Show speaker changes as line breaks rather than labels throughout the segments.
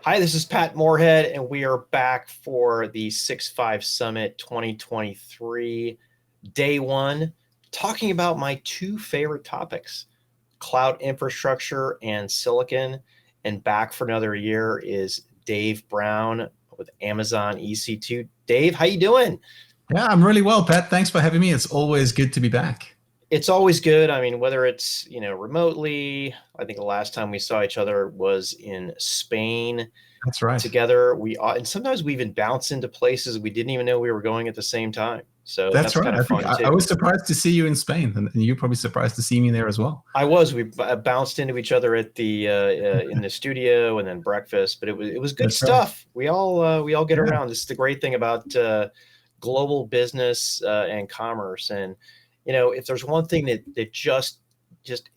Hi, this is Pat Moorhead, and we are back for the 6.5 Summit 2023, day one, talking about my two favorite topics, cloud infrastructure and silicon. And back for another year is Dave Brown with Amazon EC2. Dave, how you doing?
Yeah, I'm really well, Pat. Thanks for having me. It's always good to be back.
It's always good. I mean, whether it's, remotely, I think the last time we saw each other was in Spain.
That's right.
Together and sometimes we even bounce into places we didn't even know we were going at the same time, so
That's
that's
right.
kind of
I think
fun
I
too.
was surprised to see you in Spain, and you're probably surprised to see me there as well.
We bounced into each other at the in the studio and then breakfast, but it was good
That's right.
stuff. We all get
Yeah.
around. This is the great thing about global business and commerce. And if there's one thing that just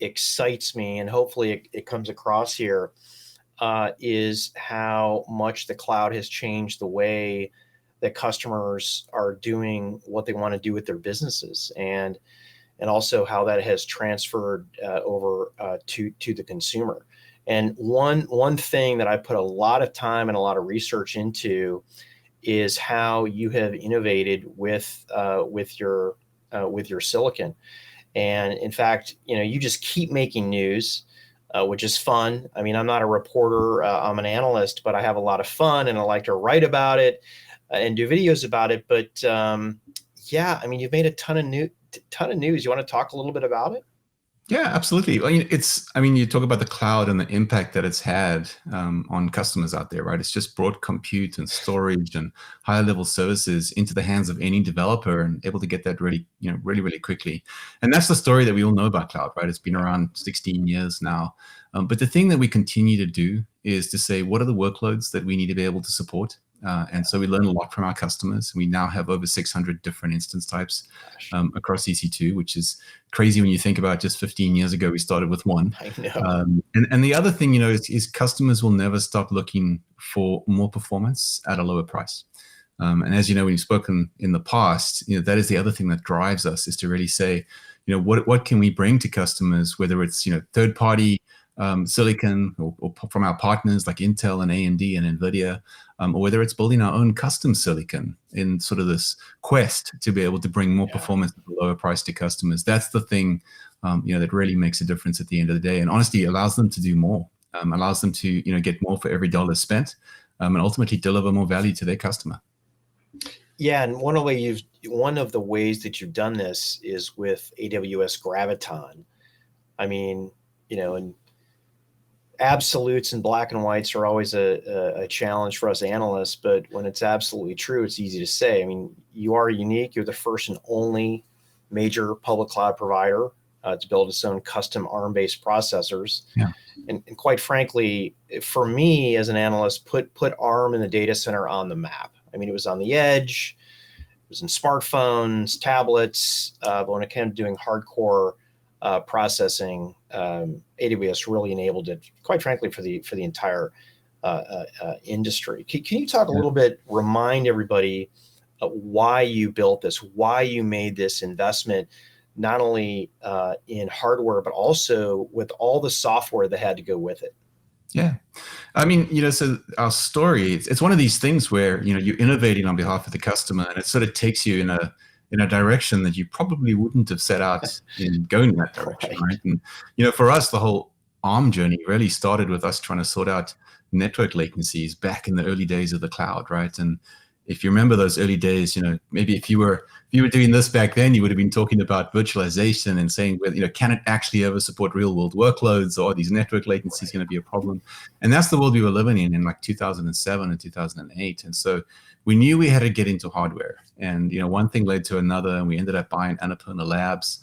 excites me, and hopefully it comes across here, is how much the cloud has changed the way that customers are doing what they want to do with their businesses, and also how that has transferred over to the consumer. And one thing that I put a lot of time and a lot of research into is how you have innovated with your silicon. And in fact, you just keep making news, which is fun. I mean, I'm not a reporter, I'm an analyst, but I have a lot of fun and I like to write about it and do videos about it. But yeah, I mean, you've made a ton of news. You want to talk a little bit about it?
Yeah, absolutely. Well, you talk about the cloud and the impact that it's had on customers out there, right? It's just brought compute and storage and higher level services into the hands of any developer and able to get that really, really quickly. And that's the story that we all know about cloud, right? It's been around 16 years now. But the thing that we continue to do is to say, what are the workloads that we need to be able to support? And so we learn a lot from our customers. We now have over 600 different instance types across EC2, which is crazy when you think about just 15 years ago, we started with one.
I know.
And the other thing, is customers will never stop looking for more performance at a lower price. And as you know, when you've spoken in the past, that is the other thing that drives us, is to really say, what can we bring to customers, whether it's, third-party silicon or from our partners like Intel and AMD and NVIDIA, or whether it's building our own custom silicon in sort of this quest to be able to bring more performance at a lower price to customers. That's the thing, that really makes a difference at the end of the day. And honestly, it allows them to do more, allows them to, get more for every dollar spent, and ultimately deliver more value to their customer.
Yeah, and one of the ways that you've done this is with AWS Graviton. I mean, and absolutes and black and whites are always a challenge for us analysts, but when it's absolutely true, it's easy to say. I mean, you are unique. You're the first and only major public cloud provider to build its own custom ARM-based processors.
Yeah.
And quite frankly, for me as an analyst, put ARM in the data center on the map. I mean, it was on the edge, it was in smartphones, tablets, but when it came to doing hardcore processing, AWS really enabled it, quite frankly, for the entire industry. Can you talk a little bit, remind everybody why you built this, why you made this investment, not only in hardware, but also with all the software that had to go with it?
Yeah. I mean, so our story, it's one of these things where, you're innovating on behalf of the customer, and it sort of takes you in a direction that you probably wouldn't have set out in going in that direction, right? And, for us, the whole ARM journey really started with us trying to sort out network latencies back in the early days of the cloud, right? And if you remember those early days, maybe if you were doing this back then, you would have been talking about virtualization and saying, well, can it actually ever support real world workloads, or are these network latencies going to be a problem? And that's the world we were living in like 2007 and 2008. And so we knew we had to get into hardware, and one thing led to another, and we ended up buying Annapurna Labs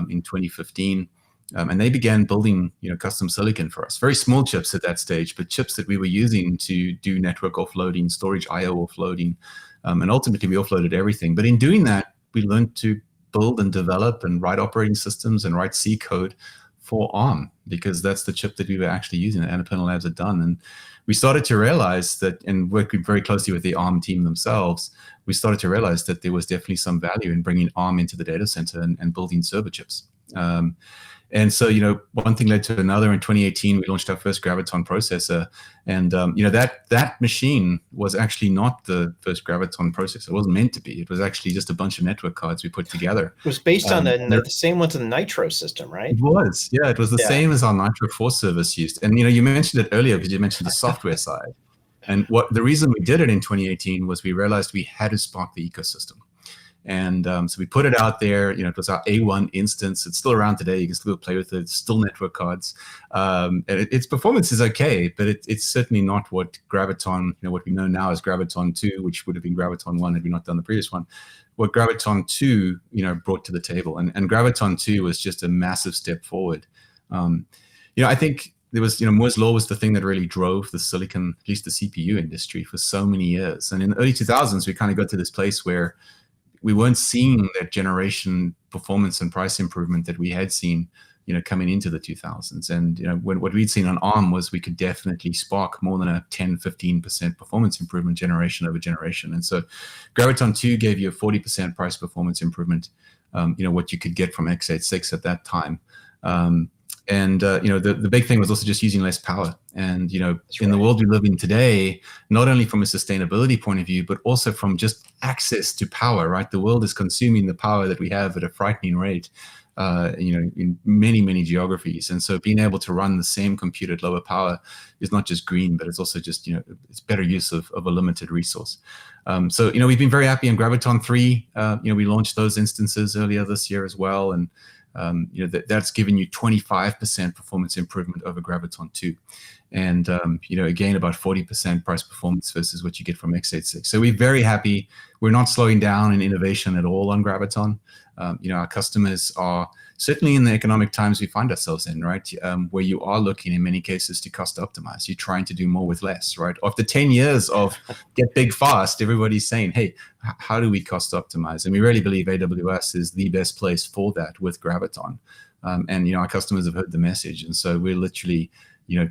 in 2015. And they began building, custom silicon for us. Very small chips at that stage, but chips that we were using to do network offloading, storage I/O offloading, and ultimately we offloaded everything. But in doing that, we learned to build and develop and write operating systems and write C code for ARM, because that's the chip that we were actually using, that Annapurna Labs had done. And we started to realize that, and working very closely with the ARM team themselves, we started to realize that there was definitely some value in bringing ARM into the data center and building server chips. And so, one thing led to another. In 2018, we launched our first Graviton processor. And, that machine was actually not the first Graviton processor. It wasn't meant to be. It was actually just a bunch of network cards we put together.
It was based on the same ones in the Nitro system, right?
It was. Yeah, it was the same as our Nitro 4 service used. And, you mentioned it earlier because you mentioned the software side. And the reason we did it in 2018 was we realized we had to spark the ecosystem. And so we put it out there. It was our A1 instance. It's still around today. You can still play with it. It's still network cards. And its performance is okay, but it's certainly not what Graviton, what we know now as Graviton 2, which would have been Graviton 1 had we not done the previous one, what Graviton 2, brought to the table. And Graviton 2 was just a massive step forward. I think there was, Moore's Law was the thing that really drove the silicon, at least the CPU industry for so many years. And in the early 2000s, we kind of got to this place where we weren't seeing that generation performance and price improvement that we had seen, coming into the 2000s. And, what we'd seen on ARM was we could definitely spark more than a 10, 15% performance improvement generation over generation. And so Graviton 2 gave you a 40% price performance improvement, what you could get from x86 at that time. The big thing was also just using less power. And, in the world we live in today, not only from a sustainability point of view, but also from just access to power, right? The world is consuming the power that we have at a frightening rate, in many, many geographies. And so being able to run the same compute at lower power is not just green, but it's also just, it's better use of a limited resource. So, we've been very happy in Graviton 3. We launched those instances earlier this year as well. And that's given you 25% performance improvement over Graviton 2. And, again, about 40% price performance versus what you get from x86. So we're very happy. We're not slowing down in innovation at all on Graviton. Our customers are certainly in the economic times we find ourselves in, right? Where you are looking in many cases to cost optimize. You're trying to do more with less, right? After 10 years of get big fast, everybody's saying, hey, how do we cost optimize? And we really believe AWS is the best place for that with Graviton. And our customers have heard the message. And so we're literally,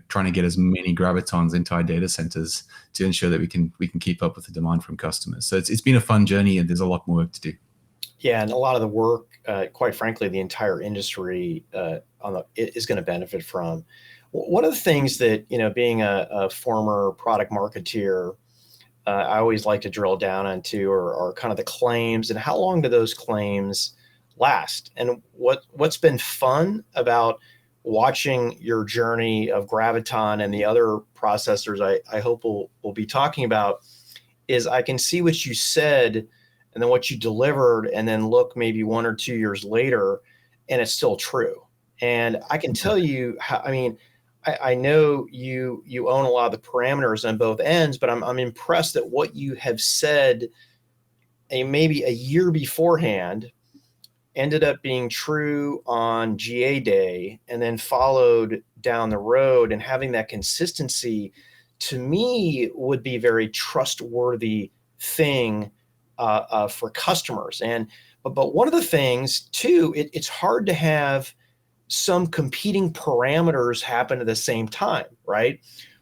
trying to get as many Gravitons into our data centers to ensure that we can keep up with the demand from customers. So it's been a fun journey, and there's a lot more work to do.
Yeah, and a lot of the work, quite frankly, the entire industry is going to benefit from. One of the things that, being a former product marketeer, I always like to drill down into are kind of the claims and how long do those claims last? And what's been fun about watching your journey of Graviton and the other processors I hope we'll be talking about is I can see what you said and then what you delivered, and then look maybe 1 or 2 years later, and it's still true. And I can tell you how, I know you own a lot of the parameters on both ends, but I'm impressed that what you have said maybe a year beforehand ended up being true on GA day, and then followed down the road, and having that consistency to me would be a very trustworthy thing for customers. But one of the things too, it's hard to have some competing parameters happen at the same time, right?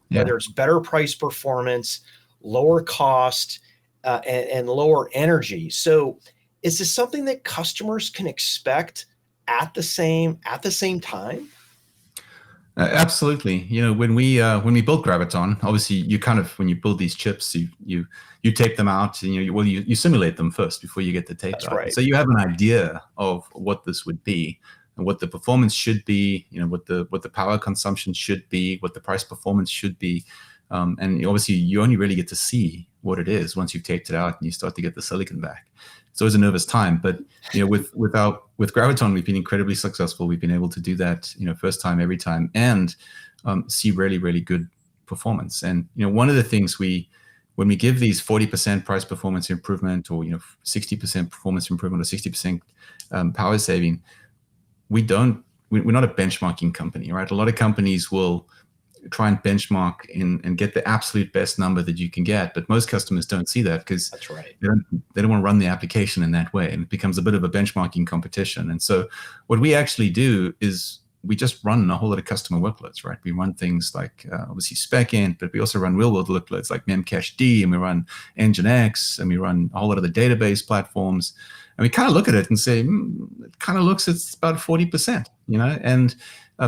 Yeah. Whether it's better price performance, lower cost, and lower energy. So is this something that customers can expect at the same time?
Absolutely. When we built Graviton, obviously you kind of, when you build these chips, you tape them out, and you simulate them first before you get the tape out. Right. So you have an idea of what this would be and what the performance should be, what the power consumption should be, what the price performance should be. And obviously you only really get to see what it is once you've taped it out and you start to get the silicon back. It's always a nervous time, but with Graviton, we've been incredibly successful. We've been able to do that, first time, every time, and see really, really good performance. And one of the things when we give these 40% price performance improvement, or 60% performance improvement, or 60% power saving, we're not a benchmarking company, right? A lot of companies will try and benchmark and get the absolute best number that you can get, but most customers don't see that because
that's right.
They don't want to run the application in that way, and it becomes a bit of a benchmarking competition. And so what we actually do is we just run a whole lot of customer workloads, right? We run things like obviously SpecInt, but we also run real-world workloads like Memcached, and we run Nginx, and we run a whole lot of the database platforms. And we kind of look at it and say, it kind of looks it's about 40%, and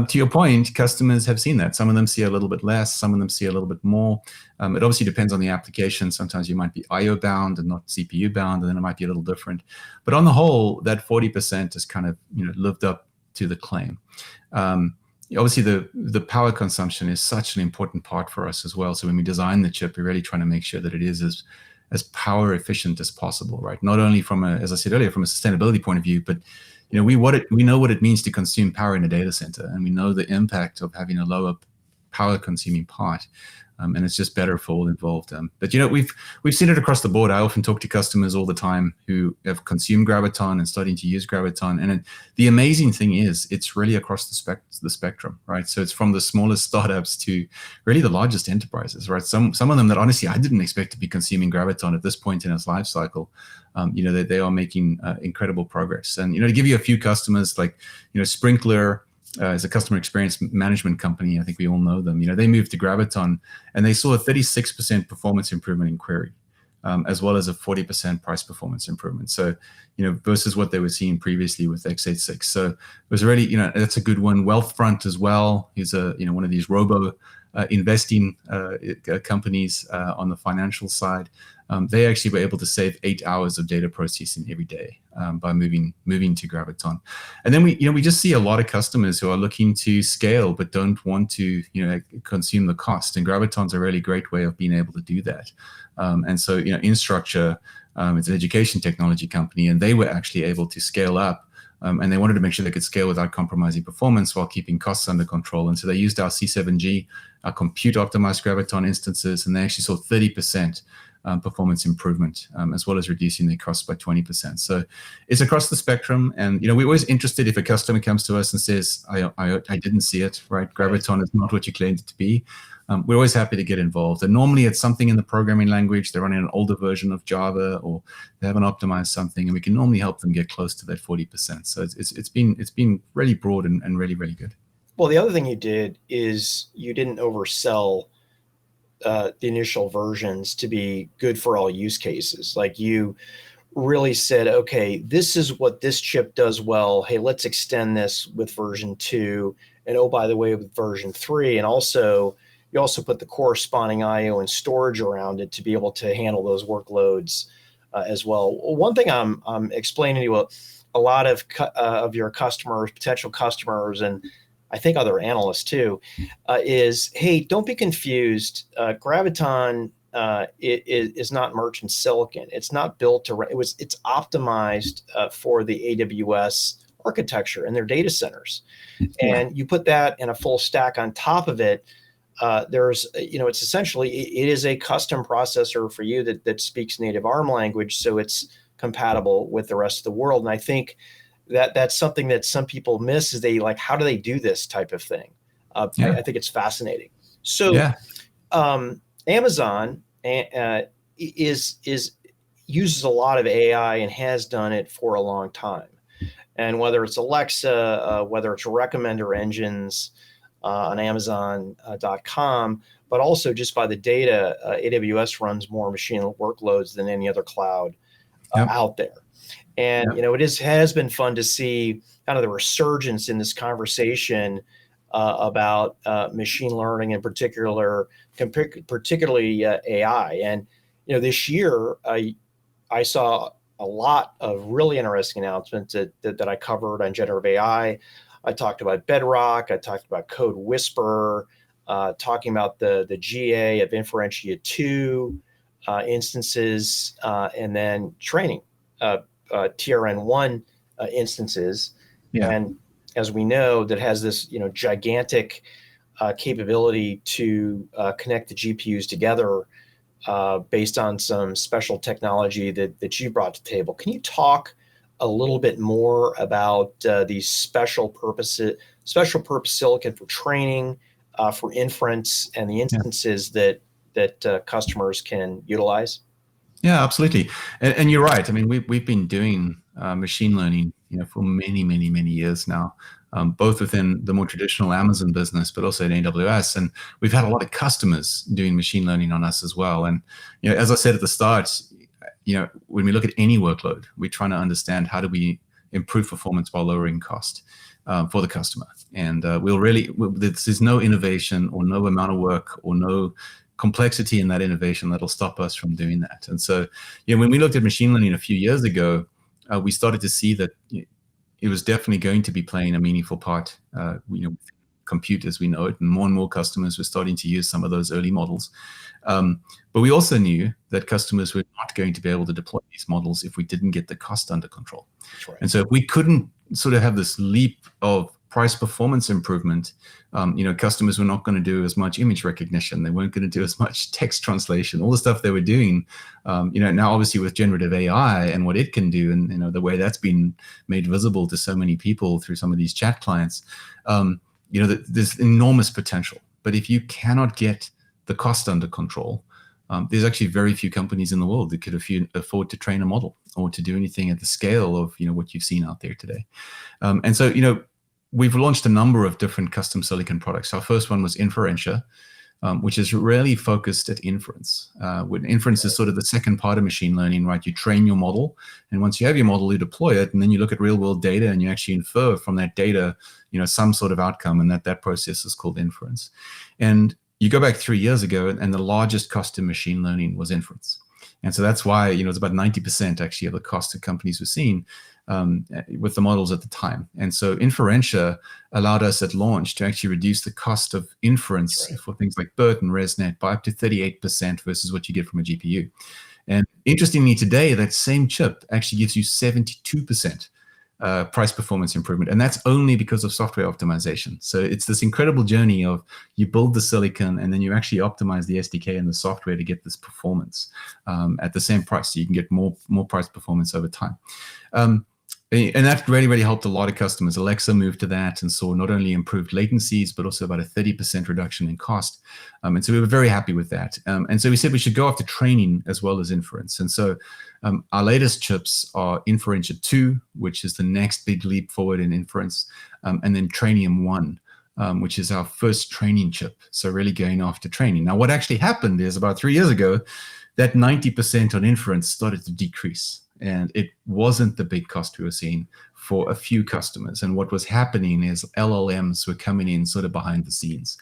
to your point, customers have seen that. Some of them see a little bit less, some of them see a little bit more. It obviously depends on the application. Sometimes you might be IO bound and not CPU bound, and then it might be a little different. But on the whole, that 40% has kind of lived up to the claim. Obviously, the power consumption is such an important part for us as well. So when we design the chip, we're really trying to make sure that it is as power efficient as possible, right? Not only from as I said earlier, from a sustainability point of view, but we know what it means to consume power in a data center, and we know the impact of having a lower power consuming part. And it's just better for all involved. But we've seen it across the board. I often talk to customers all the time who have consumed Graviton and starting to use Graviton. And the amazing thing is, it's really across the spectrum, right? So it's from the smallest startups to really the largest enterprises, right? Some of them that honestly I didn't expect to be consuming Graviton at this point in its life cycle. They are making incredible progress. And to give you a few customers, like Sprinkler. As a customer experience management company, I think we all know them. They moved to Graviton, and they saw a 36% performance improvement in query, as well as a 40% price performance improvement. So, versus what they were seeing previously with x86. So it was really, that's a good one. Wealthfront as well. He's one of these robo investing companies on the financial side. They actually were able to save 8 hours of data processing every day by moving to Graviton. And then we just see a lot of customers who are looking to scale but don't want to consume the cost. And Graviton's a really great way of being able to do that. And so Instructure, it's an education technology company, and they were actually able to scale up. And they wanted to make sure they could scale without compromising performance while keeping costs under control. And so they used our C7G, our compute optimized Graviton instances, and they actually saw 30% performance improvement, as well as reducing their costs by 20%. So it's across the spectrum. And we're always interested if a customer comes to us and says, I didn't see it, right? Graviton is not what you claimed it to be. We're always happy to get involved. And normally it's something in the programming language. They're running an older version of Java, or they haven't optimized something, and we can normally help them get close to that 40%. So it's been really broad and really, really good.
Well, the other thing you did is you didn't oversell the initial versions to be good for all use cases. Like, you really said, okay, this is what this chip does well. Hey, let's extend this with version 2. And oh, by the way, with version 3. And also, you also put the corresponding IO and storage around it to be able to handle those workloads as well. One thing I'm explaining to a lot of your customers, potential customers, and I think other analysts too, is, hey, don't be confused. Graviton is not merchant silicon. It's not built to. It's optimized for the AWS architecture in their data centers, and you put that in a full stack on top of it. There's, it's essentially, it is a custom processor for you that speaks native ARM language, so it's compatible with the rest of the world. And I think that's something that some people miss, is they like, how do they do this type of thing? I think it's fascinating. So Amazon uses a lot of AI and has done it for a long time. And whether it's Alexa, whether it's recommender engines on Amazon.com, but also just by the data, AWS runs more machine workloads than any other cloud out there. And it has been fun to see kind of the resurgence in this conversation about machine learning, in particularly AI. And this year I saw a lot of really interesting announcements that I covered on generative AI. I talked about Bedrock. I talked about Code Whisperer, talking about the GA of Inferentia 2 instances, and then training TRN1 instances. And as we know, that has this gigantic capability to connect the GPUs together based on some special technology that you brought to the table. Can you talk a little bit more about these special purpose silicon for training, for inference, and the instances that customers can utilize?
Yeah, absolutely. And you're right. I mean, we've been doing machine learning, for many, many, many years now, both within the more traditional Amazon business, but also in AWS. And we've had a lot of customers doing machine learning on us as well. And as I said at the start, when we look at any workload, we're trying to understand how do we improve performance while lowering cost for the customer. And there's no innovation or no amount of work or no complexity in that innovation that'll stop us from doing that. And so, when we looked at machine learning a few years ago, we started to see that it was definitely going to be playing a meaningful part, compute as we know it, and more customers were starting to use some of those early models. But we also knew that customers were not going to be able to deploy these models if we didn't get the cost under control.
That's right.
And so if we couldn't sort of have this leap of price performance improvement, customers were not going to do as much image recognition. They weren't going to do as much text translation, all the stuff they were doing. Now obviously with generative AI and what it can do, and the way that's been made visible to so many people through some of these chat clients, there's enormous potential. But if you cannot get the cost under control, there's actually very few companies in the world that could afford to train a model or to do anything at the scale of what you've seen out there today. And so we've launched a number of different custom silicon products. Our first one was Inferentia, which is really focused at inference. When inference is sort of the second part of machine learning, right? You train your model, and once you have your model, you deploy it, and then you look at real world data and you actually infer from that data, some sort of outcome, and that process is called inference. And you go back 3 years ago, and the largest cost in machine learning was inference. And so that's why, it's about 90% actually of the cost that companies were seeing with the models at the time. And so Inferentia allowed us at launch to actually reduce the cost of inference for things like BERT and ResNet by up to 38% versus what you get from a GPU. And interestingly, today, that same chip actually gives you 72% price performance improvement. And that's only because of software optimization. So it's this incredible journey of you build the silicon and then you actually optimize the SDK and the software to get this performance at the same price. So you can get more price performance over time. And that really, really helped a lot of customers. Alexa moved to that and saw not only improved latencies, but also about a 30% reduction in cost. And so we were very happy with that. And so we said we should go after training as well as inference. And so our latest chips are Inferentia 2, which is the next big leap forward in inference, and then Trainium 1, which is our first training chip. So really going after training. Now, what actually happened is about 3 years ago, that 90% on inference started to decrease. And it wasn't the big cost we were seeing for a few customers. And what was happening is LLMs were coming in sort of behind the scenes.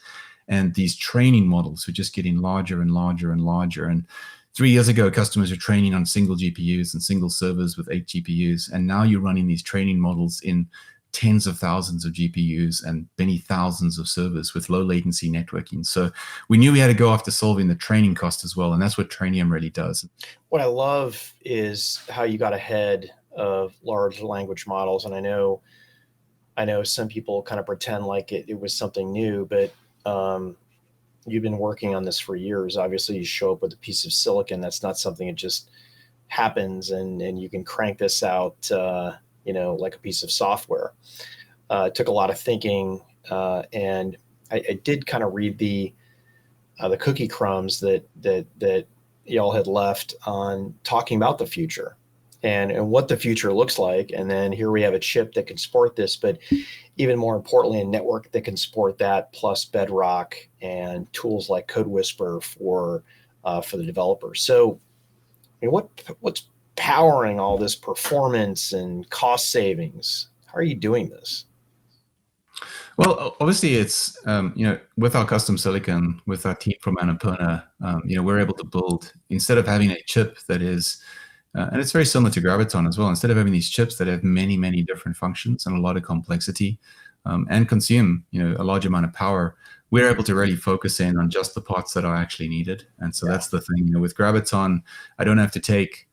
And these training models were just getting larger and larger and larger. And 3 years ago, customers were training on single GPUs and single servers with 8 GPUs. And now you're running these training models in tens of thousands of GPUs and many thousands of servers with low latency networking. So we knew we had to go after solving the training cost as well. And that's what Trainium really does.
What I love is how you got ahead of large language models. And I know some people kind of pretend like it was something new, but you've been working on this for years. Obviously, you show up with a piece of silicon. That's not something that just happens and you can crank this out like a piece of software. It took a lot of thinking, and I did kind of read the cookie crumbs that y'all had left on talking about the future and what the future looks like. And then here we have a chip that can support this, but even more importantly, a network that can support that, plus Bedrock and tools like Code Whisper for the developers. So, what's powering all this performance and cost savings? How are you doing this?
Well, obviously it's, with our custom silicon, with our team from Annapurna, we're able to build, instead of having a chip that is, and it's very similar to Graviton as well, instead of having these chips that have many, many different functions and a lot of complexity and consume, a large amount of power, we're able to really focus in on just the parts that are actually needed. And so that's the thing, with Graviton, I don't have to take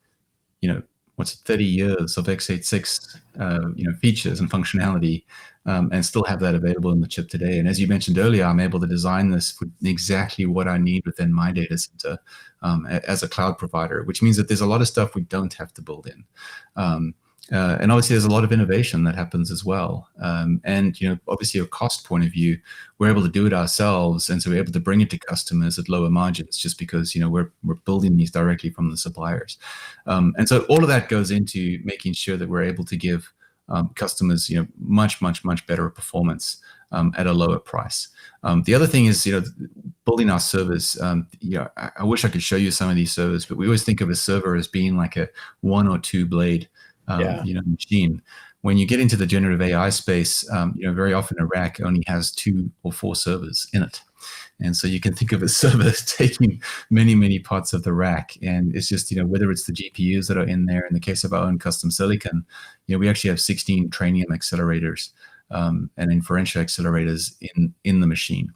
30 years of x86, features and functionality, and still have that available in the chip today. And as you mentioned earlier, I'm able to design this for exactly what I need within my data center as a cloud provider, which means that there's a lot of stuff we don't have to build in. And obviously there's a lot of innovation that happens as well. And, obviously a cost point of view, we're able to do it ourselves. And so we're able to bring it to customers at lower margins just because, we're building these directly from the suppliers. And so all of that goes into making sure that we're able to give customers, much, much, much better performance at a lower price. The other thing is, building our servers. I wish I could show you some of these servers, but we always think of a server as being like a 1 or 2 blade machine. when you get into the generative AI space, very often a rack only has 2 or 4 servers in it. And so you can think of a server taking many, many parts of the rack. And it's just, whether it's the GPUs that are in there, in the case of our own custom silicon, we actually have 16 Trainium accelerators and inferential accelerators in the machine.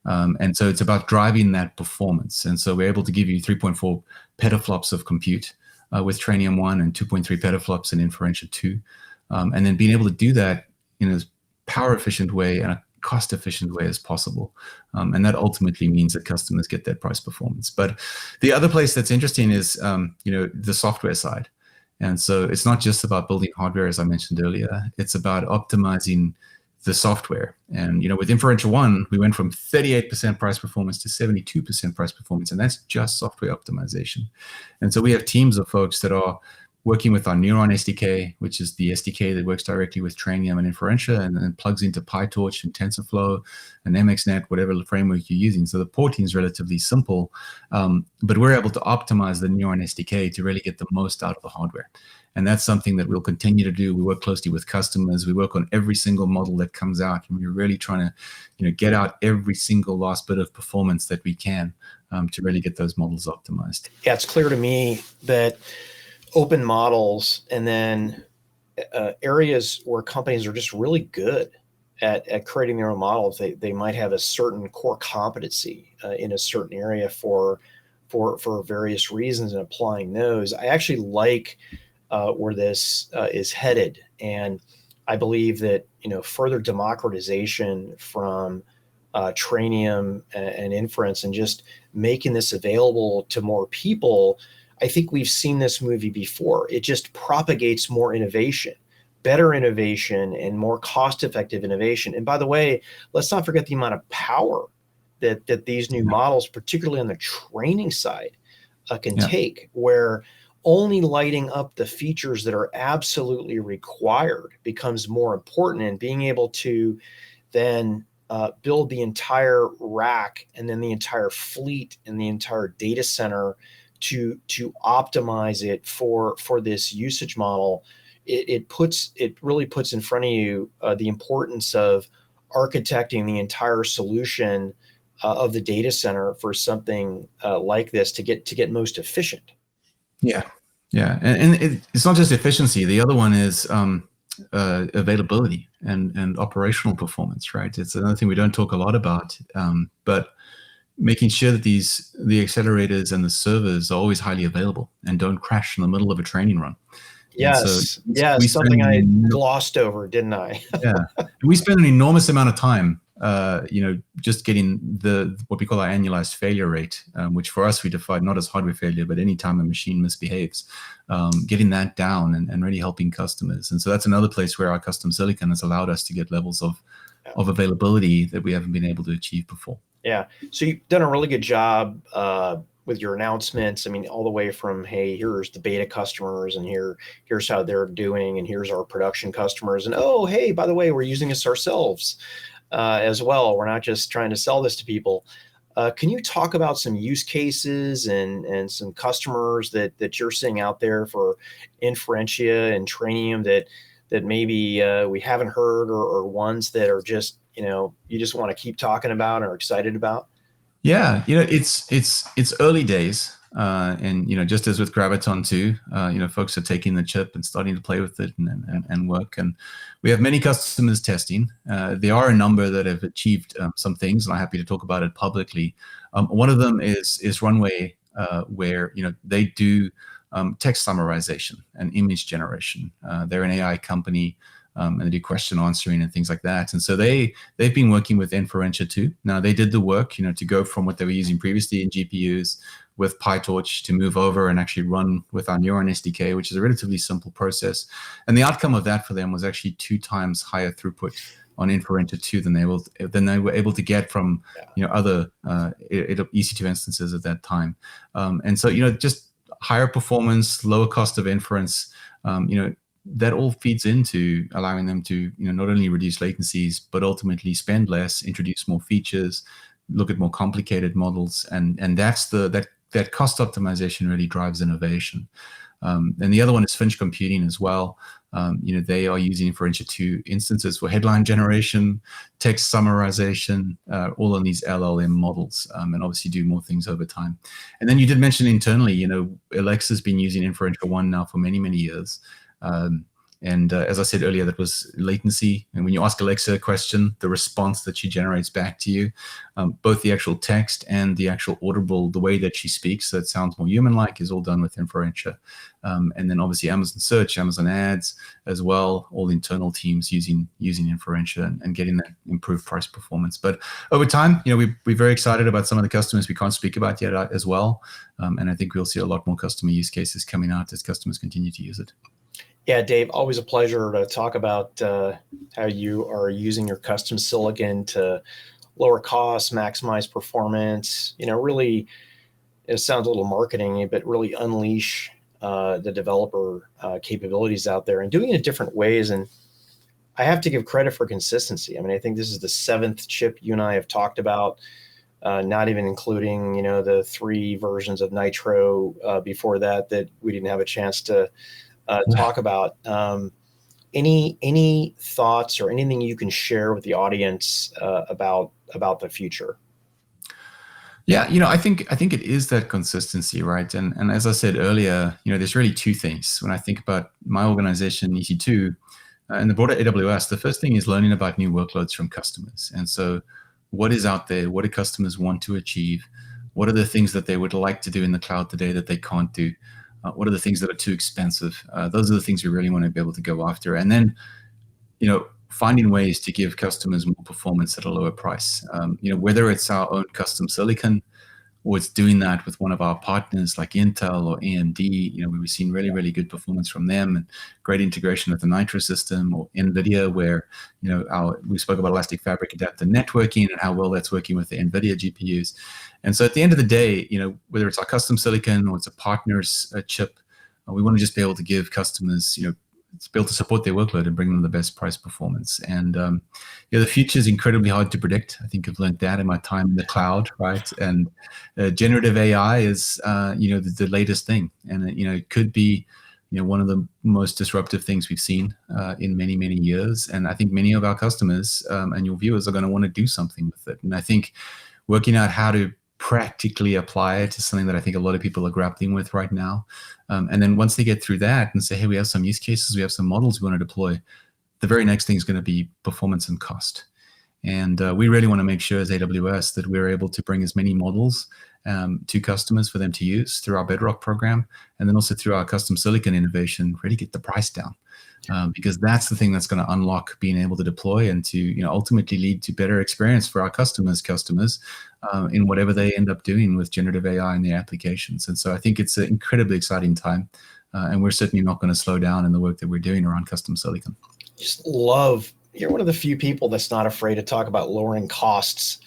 And so it's about driving that performance. And so we're able to give you 3.4 petaflops of compute with Trainium 1 and 2.3 petaflops in Inferential 2. And then being able to do that in a power efficient way and a cost efficient way as possible. And that ultimately means that customers get that price performance. But the other place that's interesting is, the software side. And so it's not just about building hardware, as I mentioned earlier. It's about optimizing the software. And, with Inferential 1, we went from 38% price performance to 72% price performance, and that's just software optimization. And so we have teams of folks that are working with our Neuron SDK, which is the SDK that works directly with Trainium and Inferentia, and then plugs into PyTorch and TensorFlow and MXNet, whatever framework you're using. So the porting is relatively simple, but we're able to optimize the Neuron SDK to really get the most out of the hardware. And that's something that we'll continue to do. We work closely with customers. We work on every single model that comes out, and we're really trying to, get out every single last bit of performance that we can to really get those models optimized.
Yeah, it's clear to me that open models and then areas where companies are just really good at creating their own models. They might have a certain core competency in a certain area for various reasons, and applying those. I actually like where this is headed, and I believe that further democratization from Trainium and Inference, and just making this available to more people. I think we've seen this movie before. It just propagates more innovation, better innovation, and more cost-effective innovation. And by the way, let's not forget the amount of power that these new models, particularly on the training side, can take, where only lighting up the features that are absolutely required becomes more important, and being able to then build the entire rack and then the entire fleet and the entire data center to optimize it for this usage model. It really puts in front of you the importance of architecting the entire solution of the data center for something like this to get most efficient.
Yeah. And it's not just efficiency. The other one is availability and operational performance, right? It's another thing we don't talk a lot about, but making sure that the accelerators and the servers are always highly available and don't crash in the middle of a training run.
Yes, something I glossed over, didn't I?
Yeah, we spend an enormous amount of time, just getting what we call our annualized failure rate, which for us we define not as hardware failure, but any time a machine misbehaves, getting that down and really helping customers. And so that's another place where our custom silicon has allowed us to get levels of availability that we haven't been able to achieve before.
Yeah, so you've done a really good job with your announcements. I mean, all the way from, hey, here's the beta customers, and here's how they're doing, and here's our production customers, and oh, hey, by the way, we're using this ourselves as well. We're not just trying to sell this to people. Can you talk about some use cases and some customers that you're seeing out there for Inferentia and Trainium that maybe we haven't heard, or ones that are just, you just want to keep talking about or excited about?
Yeah, it's early days, and just as with Graviton 2, folks are taking the chip and starting to play with it and work. And we have many customers testing. There are a number that have achieved some things, and I'm happy to talk about it publicly. One of them is Runway, where they do text summarization and image generation. They're an AI company. And they do question answering and things like that. And so they've been working with Inferentia 2. Now they did the work, to go from what they were using previously in GPUs with PyTorch to move over and actually run with our Neuron SDK, which is a relatively simple process. And the outcome of that for them was actually 2 times higher throughput on Inferentia 2 than they were able to get from other EC2 instances at that time. And so just higher performance, lower cost of inference, that all feeds into allowing them to not only reduce latencies, but ultimately spend less, introduce more features, look at more complicated models, and that's that cost optimization really drives innovation. And the other one is Finch Computing as well. They are using Inferentia 2 instances for headline generation, text summarization, all on these LLM models, and obviously do more things over time. And then you did mention internally, Alexa's been using Inferentia 1 now for many, many years. And as I said earlier, that was latency. And when you ask Alexa a question, the response that she generates back to you, both the actual text and the actual audible, the way that she speaks, that sounds more human-like, is all done with Inferentia. And then obviously Amazon Search, Amazon Ads as well, all internal teams using Inferentia and getting that improved price performance. But over time, we're very excited about some of the customers we can't speak about yet as well. And I think we'll see a lot more customer use cases coming out as customers continue to use it.
Yeah, Dave, always a pleasure to talk about how you are using your custom silicon to lower costs, maximize performance, really, it sounds a little marketing, but really unleash the developer capabilities out there and doing it in different ways. And I have to give credit for consistency. I mean, I think this is the 7th chip you and I have talked about, not even including, the 3 versions of Nitro before that we didn't have a chance to talk about. Any thoughts or anything you can share with the audience about the future?
Yeah, I think it is that consistency, right? And as I said earlier, there's really 2 things. When I think about my organization, EC2, and the broader AWS, the first thing is learning about new workloads from customers. And so what is out there? What do customers want to achieve? What are the things that they would like to do in the cloud today that they can't do? What are the things that are too expensive? Those are the things we really want to be able to go after. And then, finding ways to give customers more performance at a lower price. Whether it's our own custom silicon or it's doing that with one of our partners like Intel or AMD, we've seen really, really good performance from them and great integration with the Nitro system, or NVIDIA, where, we spoke about Elastic Fabric Adapter networking and how well that's working with the NVIDIA GPUs. And so at the end of the day, whether it's our custom silicon or it's a partner's chip, we want to just be able to give customers, to be able to support their workload and bring them the best price performance. And the future is incredibly hard to predict. I think I've learned that in my time in the cloud, right? And generative AI is, the latest thing. And, it could be, one of the most disruptive things we've seen in many, many years. And I think many of our customers and your viewers are going to want to do something with it. And I think working out how to practically apply it is something that I think a lot of people are grappling with right now. And then once they get through that and say, hey, we have some use cases, we have some models we want to deploy, the very next thing is going to be performance and cost. And we really want to make sure as AWS that we're able to bring as many models to customers for them to use through our Bedrock program, and then also through our custom silicon innovation, really get the price down. Because that's the thing that's going to unlock being able to deploy and to ultimately lead to better experience for our customers in whatever they end up doing with generative AI in their applications. And so I think it's an incredibly exciting time, and we're certainly not going to slow down in the work that we're doing around custom silicon.
You're one of the few people that's not afraid to talk about lowering costs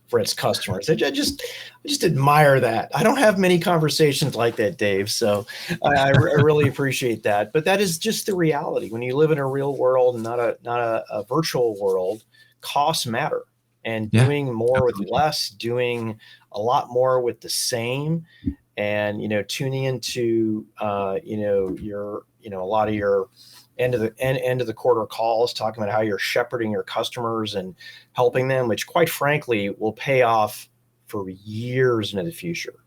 for its customers. I just admire that. I don't have many conversations like that, Dave. So I really appreciate that. But that is just the reality. When you live in a real world and not a virtual world, costs matter. And doing more with less, doing a lot more with the same, and tuning into a lot of your end of the quarter calls, talking about how you're shepherding your customers and helping them, which quite frankly will pay off for years into the future.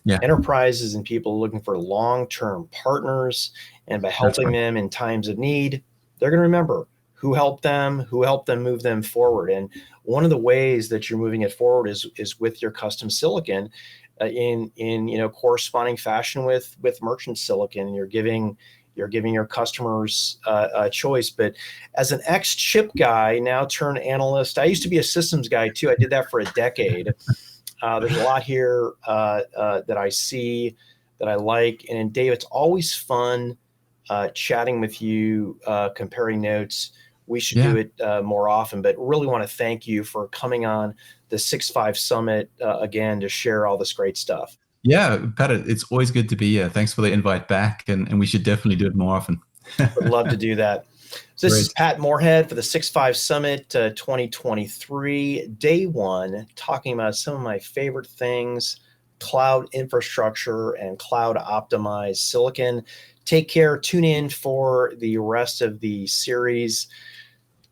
Yeah. Enterprises and people looking for long-term partners, and by helping them in times of need, they're going to remember who helped them move them forward. And one of the ways that you're moving it forward is with your custom silicon in corresponding fashion with merchant silicon. You're giving your customers a choice. But as an ex-chip guy, now turned analyst, I used to be a systems guy too. I did that for a decade. There's a lot here that I see that I like. And Dave, it's always fun chatting with you, comparing notes. We should do it more often, but really want to thank you for coming on the 6.5 Summit again to share all this great stuff.
Yeah, Pat, it's always good to be here. Thanks for the invite back, and we should definitely do it more often.
Would love to do that. So this is Pat Moorhead for the 6.5 Summit 2023, day 1, talking about some of my favorite things, cloud infrastructure and cloud optimized silicon. Take care. Tune in for the rest of the series.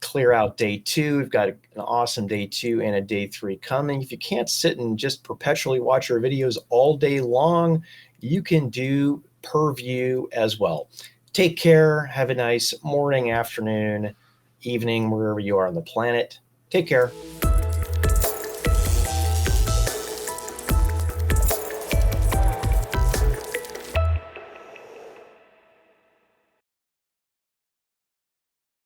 Clear out day 2. We've got an awesome day 2 and a day 3 coming. If you can't sit and just perpetually watch our videos all day long, you can do per view as well. Take care. Have a nice morning, afternoon, evening, wherever you are on the planet. Take care.